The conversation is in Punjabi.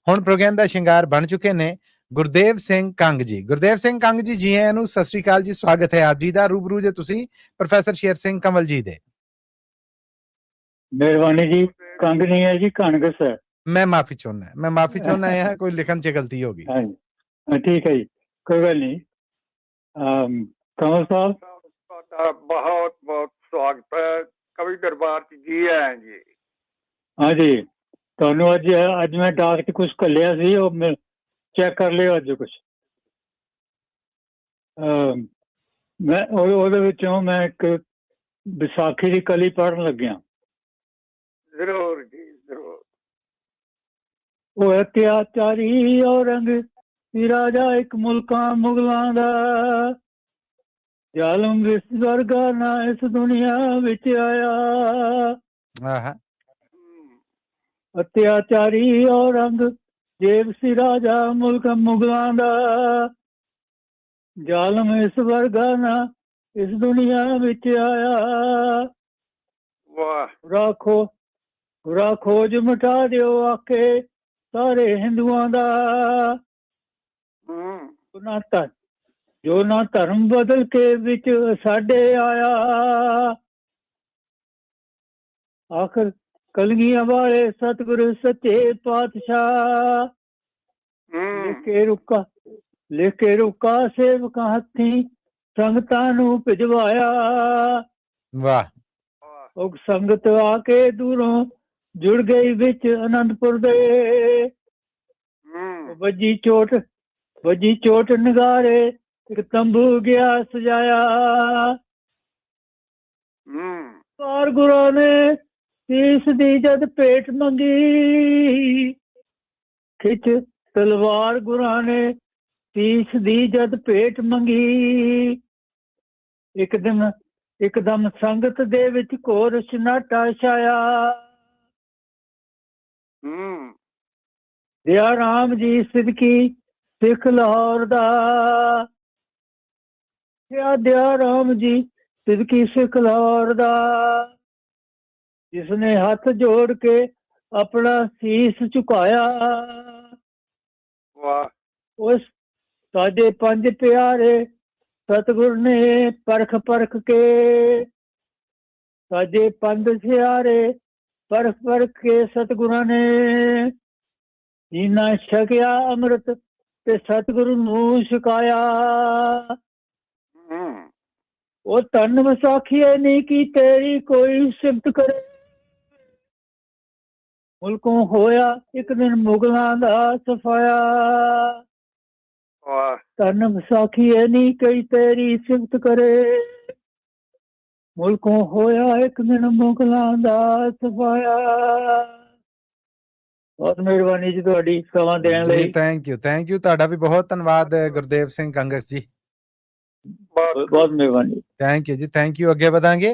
ਹੁਣ ਪ੍ਰੋਗਰਾਮ ਦਾ ਸ਼ਿੰਗਾਰ ਬਣ ਚੁੱਕੇ ਨੇ ਗੁਰਦੇਵ ਸਿੰਘ ਕੰਗ ਜੀ। ਗੁਰਦੇਵ ਸਿੰਘ ਕੰਗ ਜੀ ਆਇਆਂ ਨੂੰ, ਸਤਿ ਸ੍ਰੀ ਅਕਾਲ ਜੀ, ਸਵਾਗਤ ਹੈ ਆਪ ਜੀ ਦਾ। ਰੂਬਰੂ ਜੇ ਤੁਸੀਂ ਪ੍ਰੋਫੈਸਰ ਸ਼ੇਰ ਸਿੰਘ ਕੰਵਲ ਜੀ ਦੇ। ਮਿਹਰਬਾਨੀ ਜੀ, ਕੰਗ ਨਹੀਂ ਹੈ ਜੀ, ਕਣਗਸ ਹੈ। ਮੈਂ ਮਾਫੀ ਚਾਹੁੰਦਾ ਹਾਂ, ਕੋਈ ਲਿਖਣ 'ਚ ਗਲਤੀ ਹੋ ਗਈ। ਹਾਂਜੀ ਠੀਕ ਹੈ ਜੀ, ਕੋਈ ਗੱਲ ਨਹੀਂ। ਕੰਵਲ ਸਾਹਿਬ ਤੁਹਾਡਾ ਬਹੁਤ ਬਹੁਤ ਸਵਾਗਤ ਹੈ ਕਵੀ ਦਰਬਾਰ 'ਚ ਜੀ ਆਇਆਂ ਜੀ। ਹਾਂਜੀ, ਤੁਹਾਨੂੰ ਅੱਜ ਮੈਂ ਡਾਕ 'ਚ ਕੁਛ ਘੱਲਿਆ ਸੀ, ਉਹ ਚੈੱਕ ਕਰ ਲਿਓ ਅੱਜ ਕੁਛ। ਮੈਂ ਉਹਦੇ ਵਿੱਚੋਂ ਮੈਂ ਇੱਕ ਵਿਸਾਖੀ ਦੀ ਕਲੀ ਪੜ੍ਹਨ ਲੱਗਿਆ। ਜ਼ਰੂਰ ਜੀ ਜ਼ਰੂਰ। ਉਹ ਅਤਿਆਚਾਰੀ ਔਰੰਗ ਸੀ ਰਾਜਾ ਇੱਕ ਮੁਲਕਾਂ ਮੁਗਲਾਂ ਦਾ, ਜ਼ਾਲਮ ਵਰਗਾ ਨਾ ਇਸ ਦੁਨੀਆ ਵਿੱਚ ਆਇਆ। ਅਤਿਆਚਾਰੀ ਔਰੰਗਜ਼ੇਬ ਸੀ ਰਾਜਾ ਮੁਲਕ ਮੁਗਲਾਂ ਦਾ, ਜ਼ਾਲਮ ਇਸ ਵਰਗਾ ਨਾ ਇਸ ਦੁਨੀਆ ਵਿੱਚ ਆਇਆ। ਵਾਹ। ਬੁਰਾ ਖੋਜ ਮਿਟਾ ਦਿਓ ਆਖੇ ਸਾਰੇ ਹਿੰਦੂਆਂ ਦਾ, ਜੋ ਨਾ ਧਰਮ ਬਦਲ ਕੇ ਵਿੱਚ ਸਾਡੇ ਆਇਆ। ਆਖਰ ਕਲਗੀਆਂ ਵਾਲੇ ਸਤਿਗੁਰੂ ਸੱਚੇ ਪਾਤਸ਼ਾਹ, ਲਿਖ ਕੇ ਰੁਕਾ ਸੇਵਕਾਂ ਹੱਥੀਂ ਸੰਗਤਾਂ ਨੂੰ ਭਿਜਵਾਇਆ। ਵਾਹ। ਉਹ ਸੰਗਤ ਆ ਕੇ ਦੂਰੋਂ ਜੁੜ ਗਈ ਵਿੱਚ ਅਨੰਦਪੁਰ ਦੇ, ਵੱਜੀ ਚੋਟ ਨਗਾਰੇ ਇੱਕ ਤੰਬੂ ਗਿਆ ਸਜਾਇਆ। ਪਾਰ ਗੁਰਾਂ ਨੇ ਸੀਸ ਦੀ ਜਦ ਭੇਟ ਮੰਗੀ, ਖਿੱਚ ਤਲਵਾਰ ਗੁਰਾਂ ਨੇ ਸੀਸ ਦੀ ਜਦ ਭੇਟ ਮੰਗੀ। ਇੱਕਦਮ ਸੰਗਤ ਦੇ ਵਿੱਚ ਘੋਰ ਸਨਾਟਾ ਛਾਇਆ। ਦਿਆ ਰਾਮ ਜੀ ਸਿੱਧਕੀ ਸਿੱਖ ਲਾਹੌਰ ਦਾ, ਦਿਆ ਰਾਮ ਜੀ ਸਿੱਧਕੀ ਸਿੱਖ ਲਾਹੌਰ ਦਾ, ਜਿਸਨੇ ਹੱਥ ਜੋੜ ਕੇ ਆਪਣਾ ਸੀਸ ਝੁਕਾਇਆ। ਉਸ ਸਾਡੇ ਪੰਜ ਪਿਆਰੇ ਸਤਿਗੁਰ ਨੇ ਪਰਖ ਕੇ, ਸਾਡੇ ਪੰਜ ਪਿਆਰੇ ਪਰਖ ਕੇ ਸਤਿਗੁਰਾਂ ਨੇ, ਜਿਨ੍ਹਾਂ ਛਕਿਆ ਅੰਮ੍ਰਿਤ ਤੇ ਸਤਿਗੁਰੂ ਨੂੰ ਛਕਾਇਆ। ਉਹ ਧੰਨ ਵਿਸਾਖੀਏ ਨਹੀਂ ਕੀ ਤੇਰੀ ਕੋਈ ਸਿਫਤ ਕਰੇ, ਮੁਲਕੋਂ ਹੋਇਆ ਇੱਕ ਦਿਨ ਮੁਗਲਾਂ ਦਾ ਸਫਾਇਆ। ਧੰਨ ਵਿਸਾਖੀਏ ਨਹੀਂ ਕਈ ਤੇਰੀ ਸਿਫਤ ਕਰੇ, ਮੁਲਕੋਂ ਹੋਇਆ ਇੱਕ ਦਿਨ ਮੁਗਲਾਂ ਦਾ ਸਫਾਇਆ। ਬਹੁਤ ਮਿਹਰਬਾਨੀ ਜੀ ਤੁਹਾਡੀ ਸਮਾਂ ਦੇਣ ਲਈ। Thank you. ਤੁਹਾਡਾ ਵੀ ਬਹੁਤ ਧੰਨਵਾਦ ਗੁਰਦੇਵ ਸਿੰਘ ਕੰਗਸ ਜੀ। ਬਹੁਤ ਮਿਹਰਬਾਨੀ। ਥੈਂਕ ਯੂ ਜੀ, ਥੈਂਕ ਯੂ। ਅੱਗੇ ਵਧਾਂਗੇ।